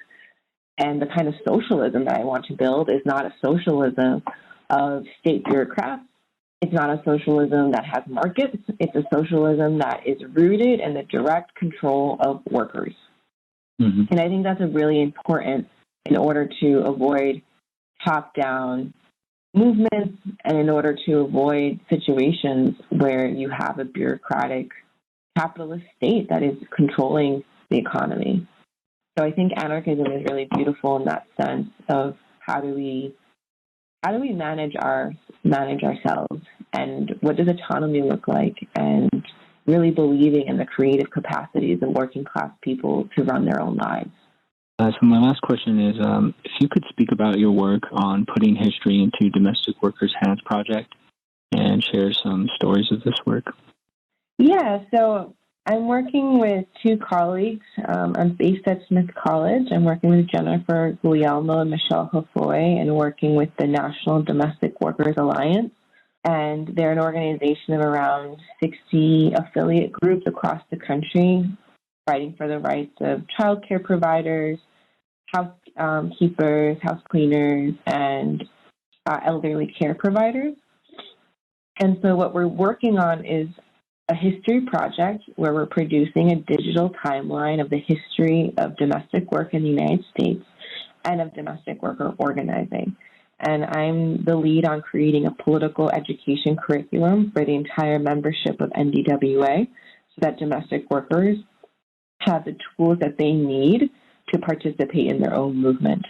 and the kind of socialism that I want to build is not a socialism of state bureaucrats. It's not a socialism that has markets. It's a socialism that is rooted in the direct control of workers. Mm-hmm. And I think that's really important in order to avoid top-down movements and in order to avoid situations where you have a bureaucratic capitalist state that is controlling the economy. So I think anarchism is really beautiful in that sense of how do we manage ourselves, and what does autonomy look like, and really believing in the creative capacities of working class people to run their own lives. So my last question is, if you could speak about your work on putting history into domestic workers' hands project and share some stories of this work. Yeah, so I'm working with two colleagues. I'm based at Smith College. I'm working with Jennifer Guglielmo and Michelle Hoffoy, and working with the National Domestic Workers Alliance. And they're an organization of around 60 affiliate groups across the country, fighting for the rights of child care providers, housekeepers, house cleaners, and elderly care providers. And so what we're working on is a history project where we're producing a digital timeline of the history of domestic work in the United States and of domestic worker organizing. And I'm the lead on creating a political education curriculum for the entire membership of NDWA so that domestic workers have the tools that they need to participate in their own movement.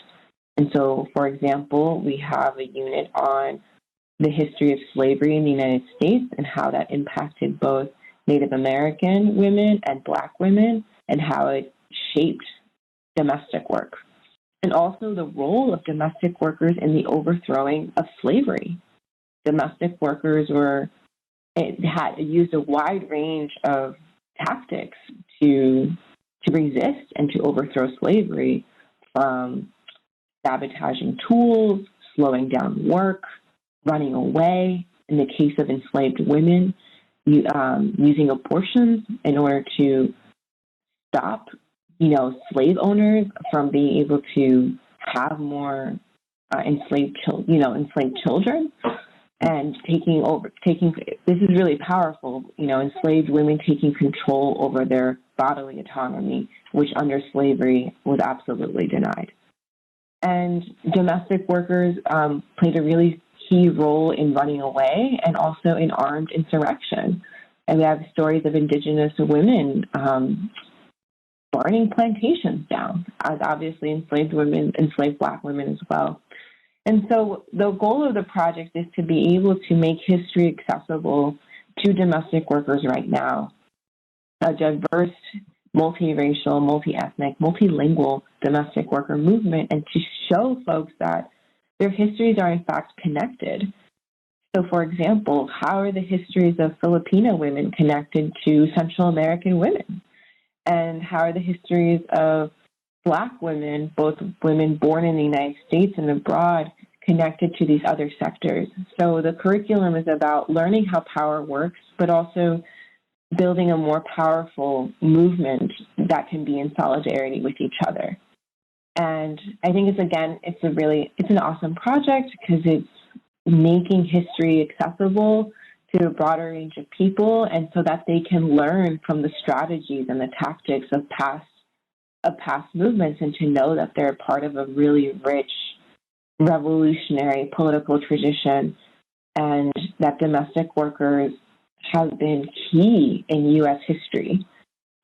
And so, for example, we have a unit on the history of slavery in the United States and how that impacted both Native American women and Black women and how it shaped domestic work. And also the role of domestic workers in the overthrowing of slavery. Domestic workers had used a wide range of tactics to resist and to overthrow slavery, from sabotaging tools, slowing down work, running away, in the case of enslaved women, using abortions in order to stop, slave owners from being able to have more enslaved children, and this is really powerful, enslaved women taking control over their bodily autonomy, which under slavery was absolutely denied. And domestic workers played a really key role in running away and also in armed insurrection. And we have stories of indigenous women burning plantations down, as obviously enslaved Black women as well. And so the goal of the project is to be able to make history accessible to domestic workers right now, a diverse, multiracial, multi-ethnic, multilingual domestic worker movement, and to show folks that their histories are in fact connected. So, for example, how are the histories of Filipino women connected to Central American women? And how are the histories of Black women, both women born in the United States and abroad, connected to these other sectors? So the curriculum is about learning how power works, but also building a more powerful movement that can be in solidarity with each other. And I think it's an awesome project because it's making history accessible to a broader range of people, and so that they can learn from the strategies and the tactics of past movements, and to know that they're part of a really rich revolutionary political tradition, and that domestic workers have been key in U.S. history,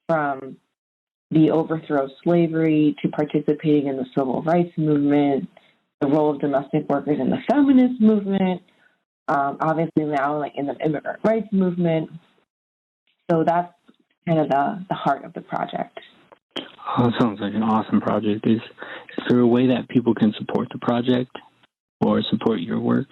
from the overthrow of slavery to participating in the civil rights movement, the role of domestic workers in the feminist movement, obviously now like in the immigrant rights movement. So that's kind of the heart of the project. Oh, that sounds like an awesome project. Is there a way that people can support the project or support your work?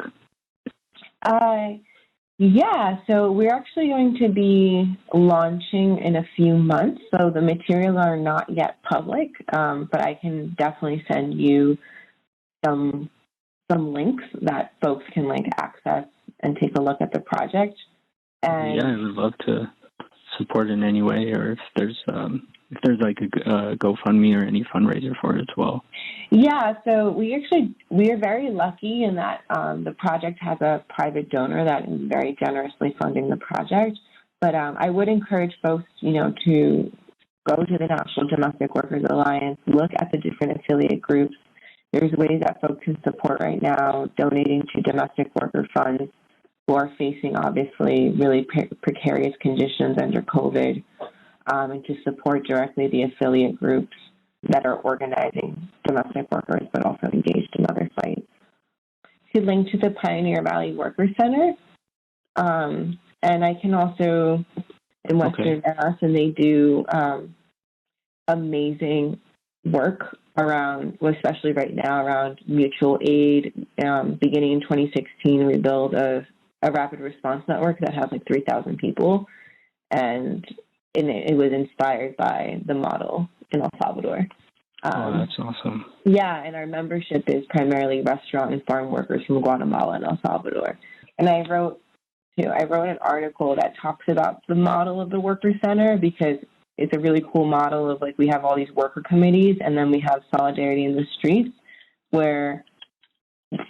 Yeah, so we're actually going to be launching in a few months. So the materials are not yet public, but I can definitely send you some links that folks can access and take a look at the project. And yeah, I would love to support in any way, or if there's like a GoFundMe or any fundraiser for it as well. Yeah, so we are very lucky in that the project has a private donor that is very generously funding the project. But I would encourage folks, to go to the National Domestic Workers Alliance, look at the different affiliate groups. There's ways that folks can support right now, donating to domestic worker funds who are facing, obviously, really precarious conditions under COVID, and to support directly the affiliate groups that are organizing domestic workers, but also engaged in other fights. To link to the Pioneer Valley Worker Center, and I can also, in Western Mass, and they do amazing work around, especially right now, around mutual aid. Beginning in 2016, we built a rapid response network that has 3,000 people, and it was inspired by the model in El Salvador. Oh, that's awesome. Yeah, and our membership is primarily restaurant and farm workers from Guatemala and El Salvador. And I wrote an article that talks about the model of the Worker Center, because it's a really cool model of we have all these worker committees, and then we have solidarity in the streets, where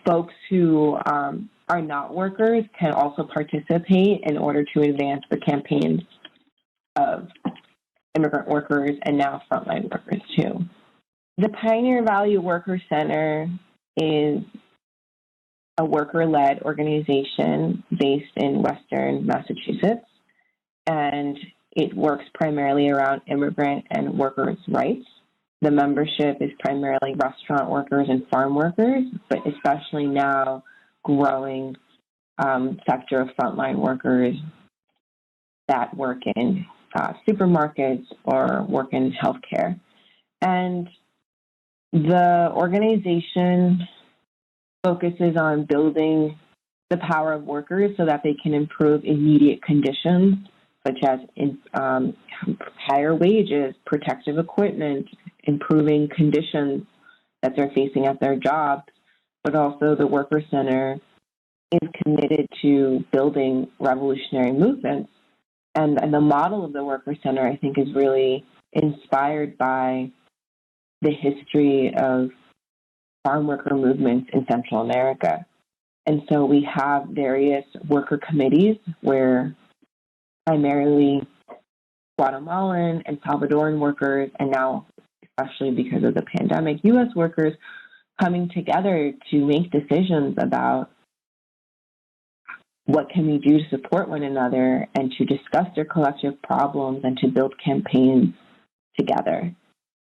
folks who are not workers can also participate in order to advance the campaigns of immigrant workers and now frontline workers too. The Pioneer Valley Worker Center is a worker-led organization based in Western Massachusetts, and it works primarily around immigrant and workers' rights. The membership is primarily restaurant workers and farm workers, but especially now growing sector of frontline workers that work in supermarkets or work in healthcare. And the organization focuses on building the power of workers so that they can improve immediate conditions, such as higher wages, protective equipment, improving conditions that they're facing at their jobs. But also the Worker Center is committed to building revolutionary movements. And the model of the Worker Center, I think, is really inspired by the history of farm worker movements in Central America. And so we have various worker committees where primarily Guatemalan and Salvadoran workers, and now, especially because of the pandemic, U.S. workers coming together to make decisions about what can we do to support one another and to discuss their collective problems and to build campaigns together.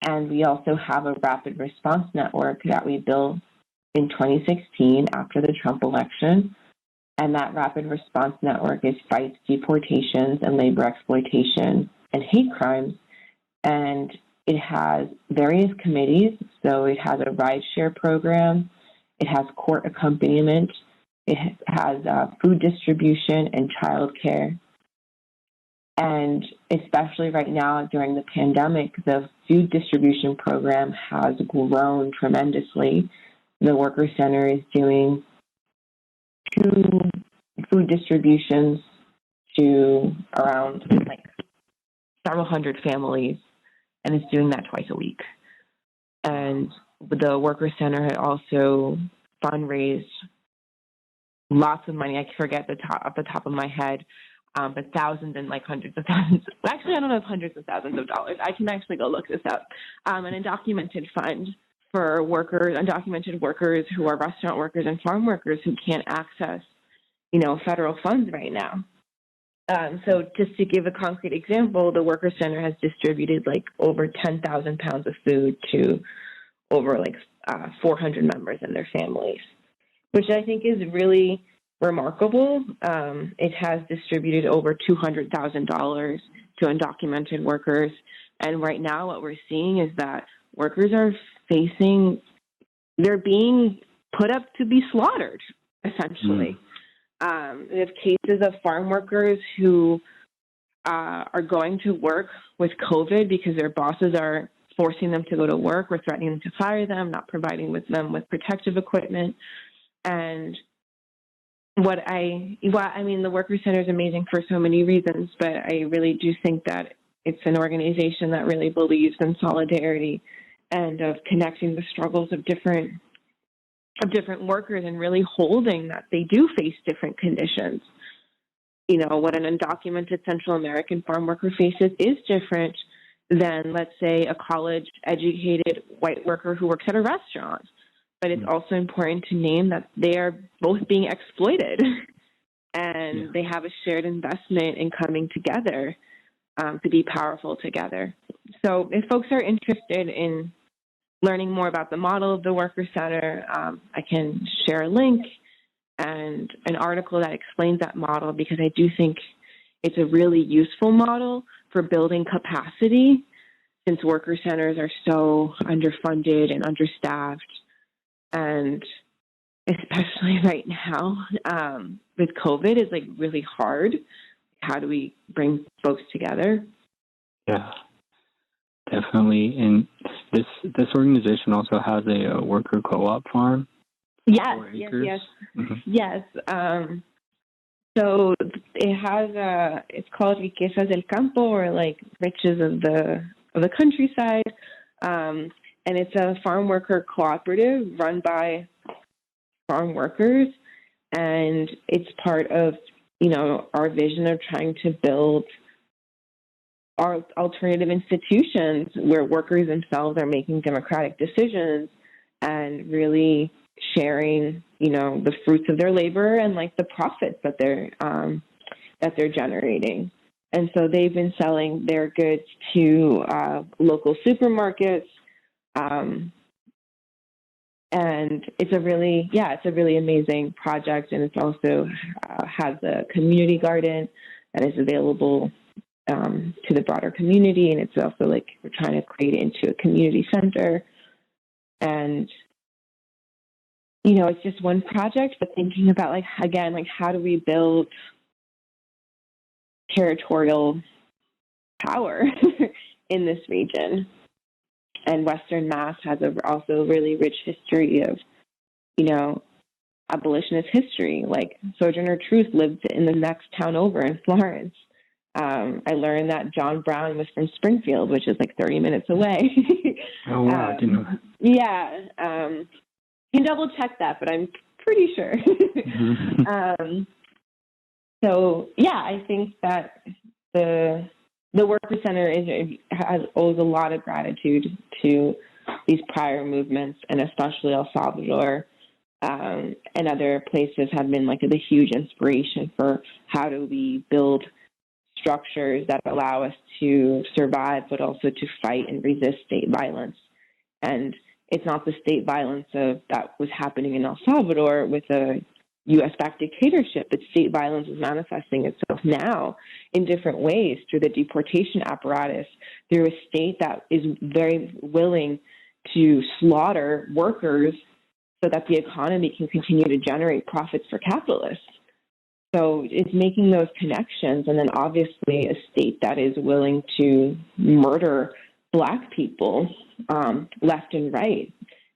And we also have a rapid response network that we built in 2016 after the Trump election. And that rapid response network fights deportations and labor exploitation and hate crimes. And it has various committees. So it has a rideshare program. It has court accompaniment. It has food distribution and childcare. And especially right now during the pandemic, the food distribution program has grown tremendously. The Worker Center is doing 2 food distributions to around several hundred families, and it's doing that twice a week. And the Worker Center had also fundraised lots of money. I forget off the top of my head, but thousands and hundreds of thousands. Actually, I don't know if hundreds of thousands of dollars. I can actually go look this up. An undocumented fund for undocumented workers who are restaurant workers and farm workers who can't access, federal funds right now. So just to give a concrete example, the Worker Center has distributed over 10,000 pounds of food to over 400 members and their families, which I think is really remarkable. It has distributed over $200,000 to undocumented workers. And right now what we're seeing is that workers are they're being put up to be slaughtered, essentially. We have cases of farm workers who are going to work with COVID because their bosses are forcing them to go to work or threatening them to fire them, not providing them with protective equipment. And the Worker Center is amazing for so many reasons, but I really do think that it's an organization that really believes in solidarity and of connecting the struggles of different workers and really holding that they do face different conditions. What an undocumented Central American farm worker faces is different than, let's say, a college-educated white worker who works at a restaurant. But it's also important to name that they are both being exploited, and they have a shared investment in coming together to be powerful together. So if folks are interested in learning more about the model of the Worker Center, I can share a link and an article that explains that model, because I do think it's a really useful model for building capacity, since Worker Centers are so underfunded and understaffed. And especially right now with COVID, is really hard. How do we bring folks together? Yeah, definitely. And this organization also has a worker co-op farm. Yes. Mm-hmm. Yes. So it has it's called Riquezas del Campo, or riches of the countryside. And it's a farm worker cooperative run by farm workers. And it's part of, our vision of trying to build our alternative institutions where workers themselves are making democratic decisions and really sharing, the fruits of their labor and the profits that they're generating. And so they've been selling their goods to local supermarkets. And it's a really amazing project, and it's also has a community garden that is available to the broader community, and it's also we're trying to create it into a community center. And it's just one project, but thinking about how do we build territorial power in this region? And Western Mass has also a really rich history of, abolitionist history. Sojourner Truth lived in the next town over in Florence. I learned that John Brown was from Springfield, which is 30 minutes away. Oh, wow. I didn't know that. Yeah. You can double check that, but I'm pretty sure. So, I think that the Worker Center owes a lot of gratitude to these prior movements, and especially El Salvador and other places have been the huge inspiration for how do we build structures that allow us to survive, but also to fight and resist state violence. And it's not the state violence that was happening in El Salvador with a U.S.-backed dictatorship, but state violence is manifesting itself now in different ways through the deportation apparatus, through a state that is very willing to slaughter workers so that the economy can continue to generate profits for capitalists. So it's making those connections, and then obviously a state that is willing to murder Black people left and right,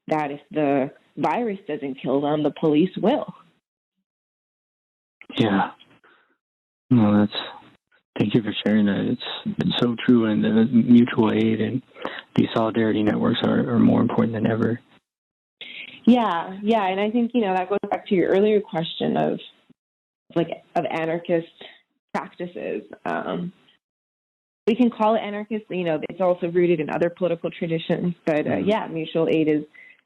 that if the virus doesn't kill them, the police will. Yeah. Well, thank you for sharing that. It's so true, and the mutual aid and these solidarity networks are more important than ever. Yeah, and I think, that goes back to your earlier question of anarchist practices. We can call it anarchist, it's also rooted in other political traditions, but mutual aid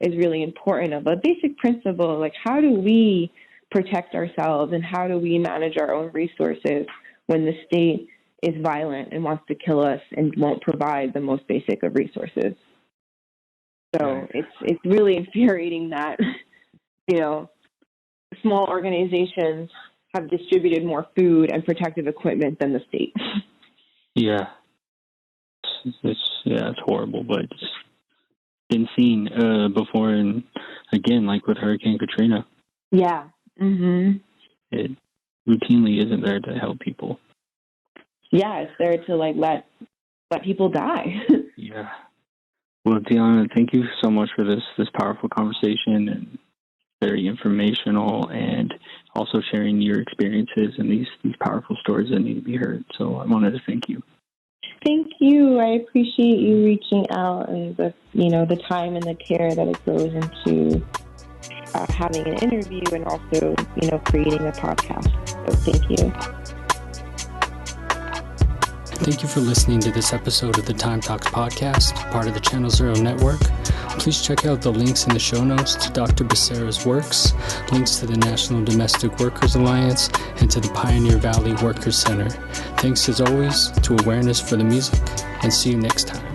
is really important. Of a basic principle, like how do we protect ourselves and how do we manage our own resources when the state is violent and wants to kill us and won't provide the most basic of resources. So it's really infuriating that, small organizations have distributed more food and protective equipment than the state. Yeah. It's horrible, but it's been seen before, and again, like with Hurricane Katrina. Yeah. Mm-hmm. It routinely isn't there to help people. Yeah, it's there to let people die. Yeah. Well, Deanna, thank you so much for this powerful conversation, and very informational, and also sharing your experiences and these powerful stories that need to be heard. So I wanted to thank you. Thank you. I appreciate you reaching out and the time and the care that it goes into having an interview and also, creating a podcast. So thank you. Thank you for listening to this episode of the Time Talks podcast, part of the Channel Zero Network. Please check out the links in the show notes to Dr. Becerra's works, links to the National Domestic Workers Alliance, and to the Pioneer Valley Workers Center. Thanks as always to Awareness for the Music, and see you next time.